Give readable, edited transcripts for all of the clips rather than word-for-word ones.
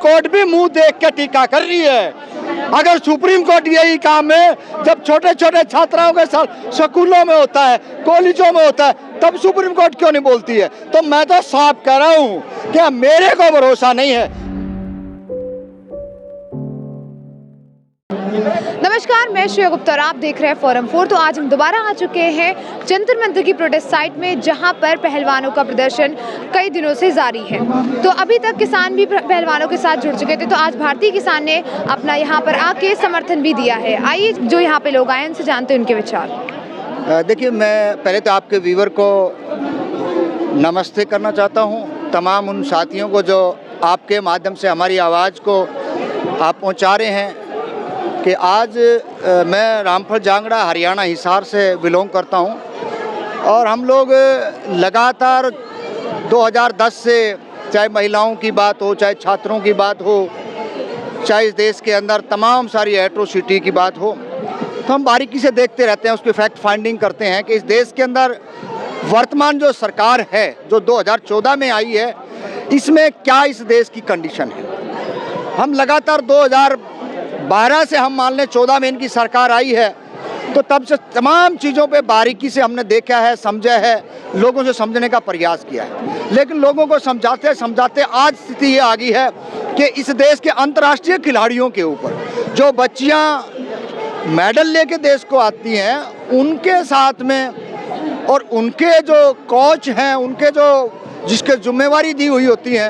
Court भी मुंह देख के टीका कर रही है। अगर सुप्रीम कोर्ट यही काम है, जब छोटे छोटे छात्राओं के साथ स्कूलों में होता है, कॉलेजों में होता है, तब सुप्रीम कोर्ट क्यों नहीं बोलती है? तो मैं तो साफ कह रहा हूं कि मेरे को भरोसा नहीं है। नमस्कार, मैं श्रेया गुप्ता और आप देख रहे हैं फोरम 4। तो आज हम दोबारा आ चुके हैं जंतर मंतर की प्रोटेस्ट साइट में, जहां पर पहलवानों का प्रदर्शन कई दिनों से जारी है। तो अभी तक किसान भी पहलवानों के साथ जुड़ चुके थे, तो आज भारतीय किसान ने अपना यहां पर आके समर्थन भी दिया है। आइए जो यहाँ पे लोग आए उनसे जानते हैं उनके विचार। देखिए, मैं पहले तो आपके व्यूवर को नमस्ते करना चाहता हूँ, तमाम उन साथियों को जो आपके माध्यम से हमारी आवाज़ को आप पहुँचा रहे हैं कि आज मैं रामफल जांगड़ा हरियाणा हिसार से बिलोंग करता हूं और हम लोग लगातार 2010 से, चाहे महिलाओं की बात हो, चाहे छात्रों की बात हो, चाहे इस देश के अंदर तमाम सारी एट्रोसिटी की बात हो, तो हम बारीकी से देखते रहते हैं, उसकी फैक्ट फाइंडिंग करते हैं कि इस देश के अंदर वर्तमान जो सरकार है, जो 2014 में आई है, इसमें क्या इस देश की कंडीशन है। हम लगातार 2012 से, हम मान लें 14 में इनकी सरकार आई है, तो तब से तमाम चीज़ों पे बारीकी से हमने देखा है, समझा है, लोगों से समझने का प्रयास किया है। लेकिन लोगों को समझाते समझाते आज स्थिति ये आ गई है कि इस देश के अंतर्राष्ट्रीय खिलाड़ियों के ऊपर जो बच्चियां मेडल लेके देश को आती हैं, उनके साथ में और उनके जो कोच हैं, उनके जो जिसके जिम्मेवारी दी हुई होती है,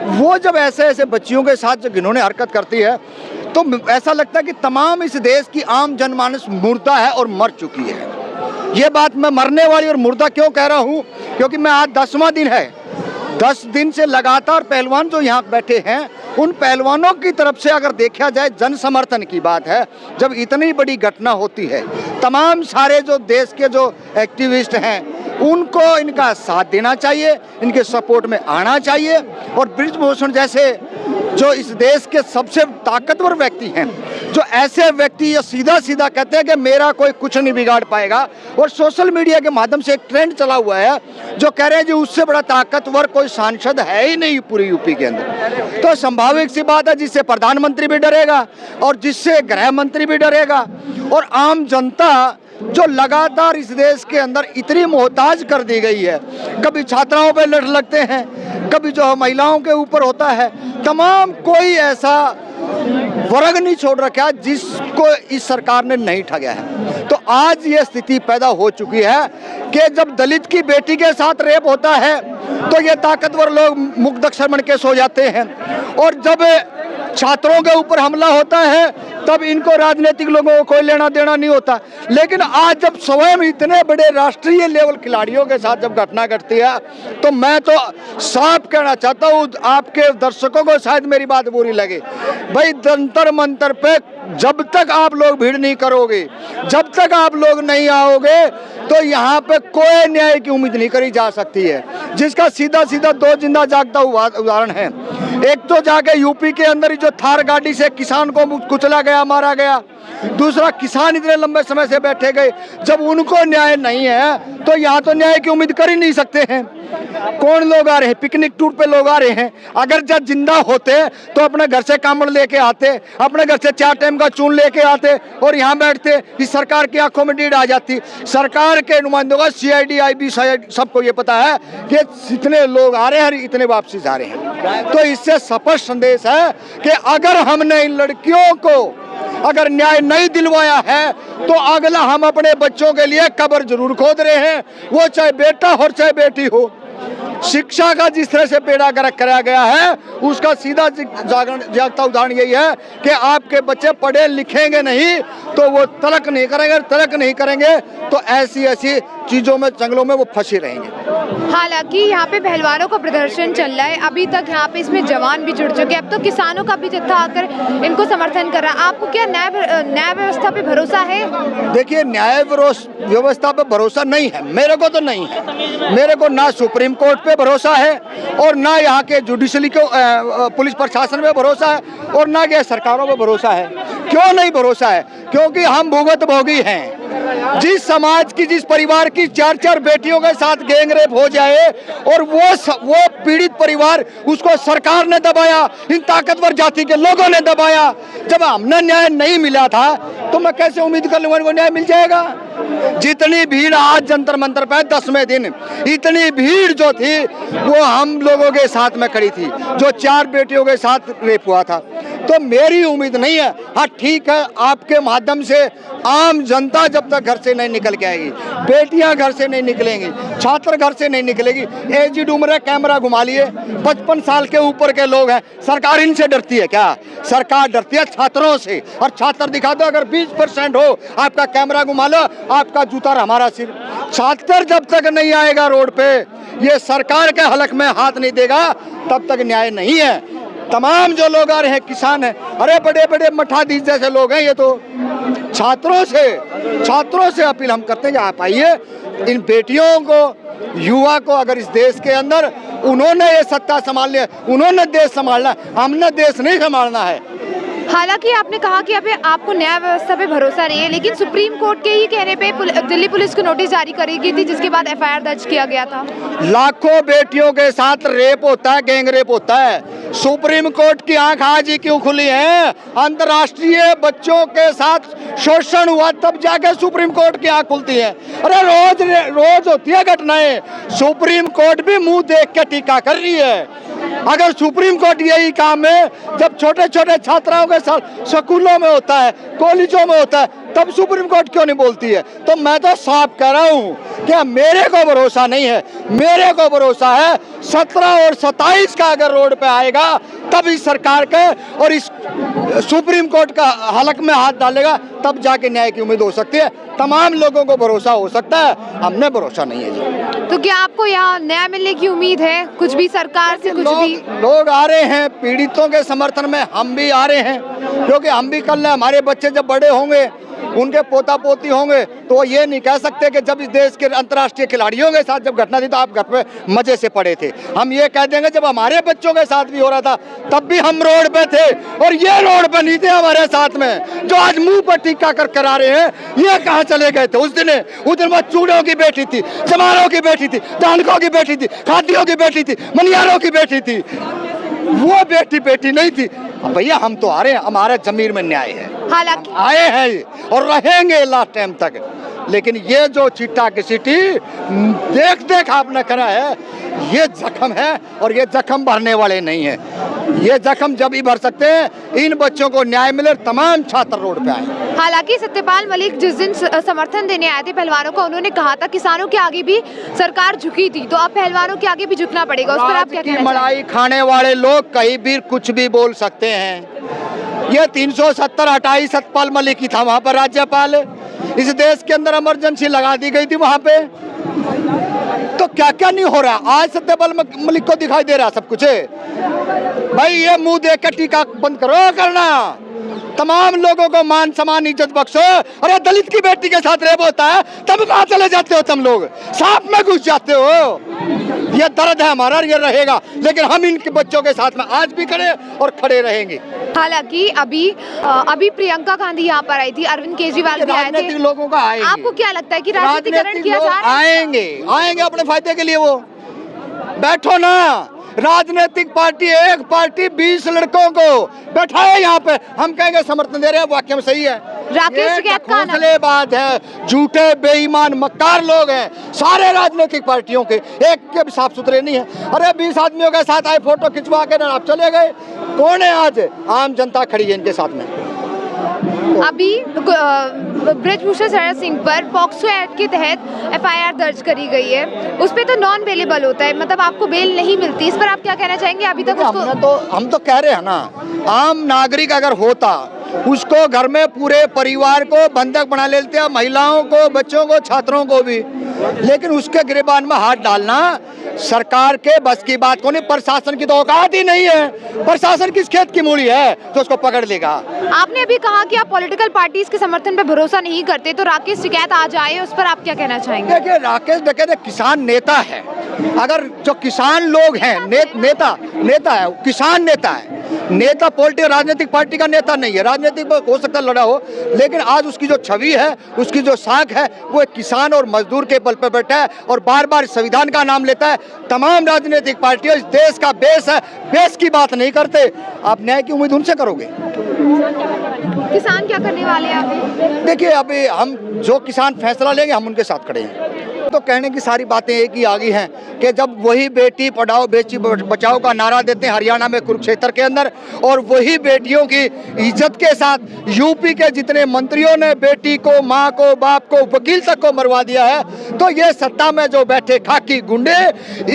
वो जब ऐसे ऐसे बच्चियों के साथ जब इन्होंने हरकत करती है, तो ऐसा लगता है कि तमाम इस देश की आम जनमानस मुर्दा है और मर चुकी है। ये बात मैं मरने वाली और मुर्दा क्यों कह रहा हूँ, क्योंकि मैं आज 10वां दिन है, 10 दिन से लगातार पहलवान जो यहाँ बैठे हैं, उन पहलवानों की तरफ से अगर देखा जाए जन समर्थन की बात है। जब इतनी बड़ी घटना होती है, तमाम सारे जो देश के जो एक्टिविस्ट हैं, उनको इनका साथ देना चाहिए, इनके सपोर्ट में आना चाहिए। और बृजभूषण जैसे जो इस देश के सबसे ताकतवर व्यक्ति हैं, जो ऐसे व्यक्ति ये सीधा सीधा कहते हैं कि मेरा कोई कुछ नहीं बिगाड़ पाएगा, और सोशल मीडिया के माध्यम से एक ट्रेंड चला हुआ है जो कह रहे हैं जी उससे बड़ा ताकतवर कोई सांसद है ही नहीं पूरी यूपी के अंदर। तो स्वाभाविक सी बात है, जिससे प्रधानमंत्री भी डरेगा और जिससे गृह मंत्री भी डरेगा, और आम जनता जो लगातार इस देश के अंदर इतनी मोहताज कर दी गई है, कभी छात्राओं पे लड़ लगते हैं, कभी जो महिलाओं के ऊपर होता है, तमाम कोई ऐसा वर्ग नहीं छोड़ रखा जिसको इस सरकार ने नहीं ठगा है। तो आज ये स्थिति पैदा हो चुकी है कि जब दलित की बेटी के साथ रेप होता है तो ये ताकतवर लोग मुकदक बन के सो जाते हैं, और जब छात्रों के ऊपर हमला होता है तब इनको राजनीतिक लोगों को कोई लेना देना नहीं होता। लेकिन आज जब स्वयं इतने बड़े राष्ट्रीय लेवल खिलाड़ियों के साथ जब घटना घटती है, तो मैं तो साफ कहना चाहता हूँ, आपके दर्शकों को शायद मेरी बात बुरी लगे, भाई जंतर मंतर पे जब तक आप लोग भीड़ नहीं करोगे, जब तक आप लोग नहीं आओगे, तो यहाँ पे कोई न्याय की उम्मीद नहीं करी जा सकती है। जिसका सीधा सीधा दो जिंदा जागता उदाहरण है। एक तो जाके यूपी के अंदर ही जो थार गाड़ी से किसान को कुचला गया, मारा गया, दूसरा किसान इतने लंबे समय से बैठे गए। जब उनको न्याय नहीं है तो यहाँ तो न्याय की उम्मीद कर ही नहीं सकते हैं। कौन लोग आ रहे हैं, पिकनिक टूर पे लोग आ रहे हैं। अगर जब जिंदा होते तो अपने घर से कामड़ लेके आते, अपने घर से 4 टाइम का चून लेके आते और यहाँ बैठते, इस सरकार की आंखों में नींद आ जाती। सरकार के नुमाइंदों का CID IB सबको ये पता है कि इतने लोग आ रहे हैं, इतने वापसी जा रहे हैं। तो इससे स्पष्ट संदेश है कि अगर हमने इन लड़कियों को अगर न्याय नहीं दिलवाया है तो अगला हम अपने बच्चों के लिए कब्र जरूर खोद रहे हैं, वो चाहे बेटा हो चाहे बेटी हो। शिक्षा का जिस तरह से बेड़ा गर्क कराया गया है, उसका सीधा जागता उदाहरण यही है कि आपके बच्चे पढ़े लिखेंगे नहीं तो वो तलक नहीं करेंगे, तलक नहीं करेंगे तो ऐसी ऐसी चीज़ों में, जंगलों में वो फंसे रहेंगे। हालांकि यहाँ पे पहलवानों का प्रदर्शन चल रहा है, अभी तक यहाँ पे इसमें जवान भी जुड़ चुके हैं, अब तो किसानों का भी जत्था आकर इनको समर्थन कर रहा है। आपको क्या न्याय व्यवस्था पे भरोसा है? देखिए, न्याय व्यवस्था पे भरोसा नहीं है, मेरे को तो नहीं है। मेरे को ना सुप्रीम कोर्ट पे भरोसा है और ना यहाँ के जुडिशरी को पुलिस प्रशासन पे भरोसा है और ना के सरकारों पे भरोसा है। क्यों नहीं भरोसा है? क्योंकि हम भुगत भोगी हैं। जिस समाज की, जिस परिवार की 4-4 बेटियों के साथ गैंग रेप हो जाए और वो पीड़ित परिवार, उसको सरकार ने दबाया, इन ताकतवर जाति के लोगों ने दबाया। जब हमने न्याय नहीं मिला था तो मैं कैसे उम्मीद कर लूंगा इनको न्याय मिल जाएगा। जितनी भीड़ आज जंतर मंतर पे 10वें दिन, इतनी भीड़ जो थी वो हम लोगों के साथ में खड़ी थी, जो 4 बेटियों के साथ रेप हुआ था। तो मेरी उम्मीद नहीं है। हाँ ठीक है, आपके माध्यम से आम जनता जब तक घर से नहीं निकल के आएगी, बेटियां घर से नहीं निकलेंगी, छात्र घर से नहीं निकलेगी, एजिड उम्र है, कैमरा घुमा लिए, 55 साल के ऊपर के लोग हैं, सरकार इनसे डरती है क्या? सरकार डरती है छात्रों से। और छात्र दिखा दो, अगर 20% हो आपका कैमरा घुमा लो, आपका जूता हमारा सिर। छात्र जब तक नहीं आएगा रोड पे, ये सरकार के हलक में हाथ नहीं देगा, तब तक न्याय नहीं है। तमाम जो लोग आ रहे हैं, किसान हैं, अरे बड़े बड़े मठाधीश जैसे लोग हैं, ये तो छात्रों से अपील हम करते हैं कि आप आइए, इन बेटियों को, युवा को, अगर इस देश के अंदर उन्होंने ये सत्ता संभालनी है, उन्होंने देश संभालना है, हमने देश नहीं संभालना है। हालांकि आपने कहा कि अभी आपको न्याय व्यवस्था पे भरोसा नहीं है, लेकिन सुप्रीम कोर्ट के ही कहने पे दिल्ली पुलिस को नोटिस जारी करी गई थी, जिसके बाद एफआईआर दर्ज किया गया था। लाखों बेटियों के साथ रेप होता है, गैंग रेप होता है। सुप्रीम कोर्ट की आंख आज ही क्यों खुली है? अंतर्राष्ट्रीय बच्चों के साथ शोषण हुआ तब जाके सुप्रीम कोर्ट की आंख खुलती है। अरे रोज होती है घटनाएं, सुप्रीम कोर्ट भी मुंह देख के टीका कर रही है। अगर सुप्रीम कोर्ट यही काम है, जब छोटे छोटे छात्राओं के साथ स्कूलों में होता है, कॉलेजों में होता है, तब सुप्रीम कोर्ट क्यों नहीं बोलती है? तो मैं तो साफ कह रहा हूं कि मेरे को भरोसा नहीं है, मेरे को भरोसा है 17 और 27 का अगर रोड पे आएगा तब इस सरकार के और इस सुप्रीम कोर्ट का हलक में हाथ डालेगा, तब जाके न्याय की उम्मीद हो सकती है। तमाम लोगों को भरोसा हो सकता है, हमने भरोसा नहीं है जी। तो क्या आपको यहाँ न्याय मिलने की उम्मीद है? कुछ भी सरकार से कुछ भी लोग आ रहे हैं, पीड़ितों के समर्थन में हम भी आ रहे हैं, क्योंकि हम भी कल हमारे बच्चे जब बड़े होंगे, उनके पोता पोती होंगे, तो वो ये नहीं कह सकते कि जब इस देश के अंतर्राष्ट्रीय खिलाड़ियों के साथ जब घटना थी तो आप घर पे मजे से पड़े थे। हम ये कह देंगे जब हमारे बच्चों के साथ भी हो रहा था तब भी हम रोड पे थे, और ये रोड पे नहीं थे हमारे साथ में। जो आज मुंह पर टीका कर कर आ रहे हैं, ये कहाँ चले गए थे उस दिन? वो चूड़ों की बेटी थी, चमारों की बेटी थी, दानकों की बेटी थी, खातियों की बेटी थी, मनियारों की बेटी थी, वो बेटी नहीं थी। भैया हम तो आ रहे हैं, हमारे जमीर में न्याय है, हालांकि आए हैं और रहेंगे लास्ट टाइम तक। लेकिन ये जो चिट्टा की सिटी देख आपने करा है, ये जख्म है और ये जख्म भरने वाले नहीं है। ये जख्म जब ही भर सकते हैं इन बच्चों को न्याय मिले, तमाम छात्र रोड पे आए। हालांकि सत्यपाल मलिक जिस दिन समर्थन देने आए थे पहलवानों को, उन्होंने कहा था किसानों के आगे भी सरकार झुकी थी, तो अब पहलवानों के आगे भी झुकना पड़ेगा। उस पर आप क्या कहना चाहेंगे? मलाई खाने वाले लोग कहीं भी कुछ भी बोल सकते हैं। ये 370 हटाई सत्यपाल मलिक की था वहां पर राज्यपाल, इस देश के अंदर इमरजेंसी लगा दी गई थी वहां पे, तो क्या क्या नहीं हो रहा। आज सत्यपाल मलिक को दिखाई दे रहा सब कुछ है। भाई ये मुंह देख के टीका बंद करो करना, तमाम लोगों को मान सम्मान इज्जत बख्शो। अरे दलित की बेटी के साथ रेप होता है तब कहाँ चले जाते हो तुम लोग? सांप में घुस जाते हो। ये दर्द है हमारा, ये रहेगा, लेकिन हम इनके बच्चों के साथ में आज भी खड़े और खड़े रहेंगे। हालांकि अभी प्रियंका गांधी यहाँ पर आई थी, अरविंद केजरीवाल भी आए थे। राजनीतिक लोगों का आएंगे। आपको क्या लगता है कि राजनीतिकरण किया जा रहा है? आएंगे अपने फायदे के लिए। वो बैठो ना, राजनीतिक पार्टी, एक पार्टी 20 लड़कों को बैठाए यहाँ पे, हम कहेंगे समर्थन दे रहे हैं, वाक्य में सही है। राकेश टिकैत का बात है, झूठे बेईमान मक्कार लोग हैं सारे राजनीतिक पार्टियों के, एक के भी साफ सुथरे नहीं है। अरे 20 आदमियों के साथ आए, फोटो खिंचवा के ना आप चले गए। कौन है आज? आम जनता खड़ी है इनके साथ में। अभी ब्रजभूषण शरण सिंह पर पॉक्सो एक्ट के तहत एफआईआर दर्ज करी गई है, उस पे तो नॉन बेलेबल होता है, मतलब आपको बेल नहीं मिलती। इस पर आप क्या कहना चाहेंगे? अभी तक उसको हम तो कह रहे हैं ना, आम नागरिक अगर होता उसको घर में पूरे परिवार को बंधक बना लेते हैं, महिलाओं को, बच्चों को, छात्रों को भी, लेकिन उसके गिरबान में हाथ डालना सरकार के बस की बात को नहीं। प्रशासन की तो औकात ही नहीं है। प्रशासन किस खेत की मूली है तो उसको पकड़ लेगा। आपने अभी कहा कि आप पॉलिटिकल पार्टीज के समर्थन पे भरोसा नहीं करते, तो राकेश टिकैत आज आए, उस पर आप क्या कहना चाहेंगे? देखिए राकेश टिकैत किसान नेता है। अगर जो किसान लोग हैं, नेता है, किसान नेता है, नेता पॉलिटिकल राजनीतिक पार्टी का नेता नहीं है, राजनीतिक हो सकता लड़ा हो, लेकिन आज उसकी जो छवि है, उसकी जो साख है, वो एक किसान और मजदूर के बल पर बैठा है और बार बार संविधान का नाम लेता है। तमाम राजनीतिक पार्टियां इस देश का बेस है, बेस की बात नहीं करते। आप न्याय की उम्मीद उनसे करोगे? किसान क्या करने वाले हैं अभी? देखिए, अभी हम जो किसान फैसला लेंगे हम उनके साथ खड़े हैं। तो कहने की सारी बातें एक ही आ गई हैं कि जब वही बेटी पढ़ाओ बेटी बचाओ का नारा देते हैं हरियाणा में कुरुक्षेत्र के अंदर, और वही बेटियों की इज्जत के साथ यूपी के जितने मंत्रियों ने बेटी को, माँ को, बाप को, वकील तक को मरवा दिया है, तो ये सत्ता में जो बैठे खाकी गुंडे,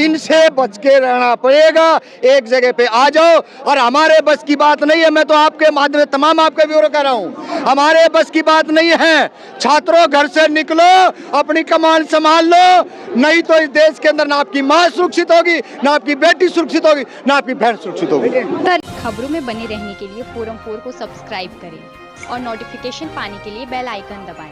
इनसे बच के रहना पड़ेगा। एक जगह पे आ जाओ, और हमारे बस की बात नहीं है, मैं तो आपके माध्यम से तमाम आपके व्यूअर कह रहा हूँ, हमारे बस की बात नहीं है। छात्रों, घर से निकलो, अपनी कमान संभाल लो, नहीं तो इस देश के अंदर ना आपकी माँ सुरक्षित होगी, ना आपकी बेटी सुरक्षित होगी, ना आपकी बहन सुरक्षित होगी। खबरों में बने रहने के लिए फोरम 4 को सब्सक्राइब करें और नोटिफिकेशन पाने के लिए बेल आइकन दबाएं।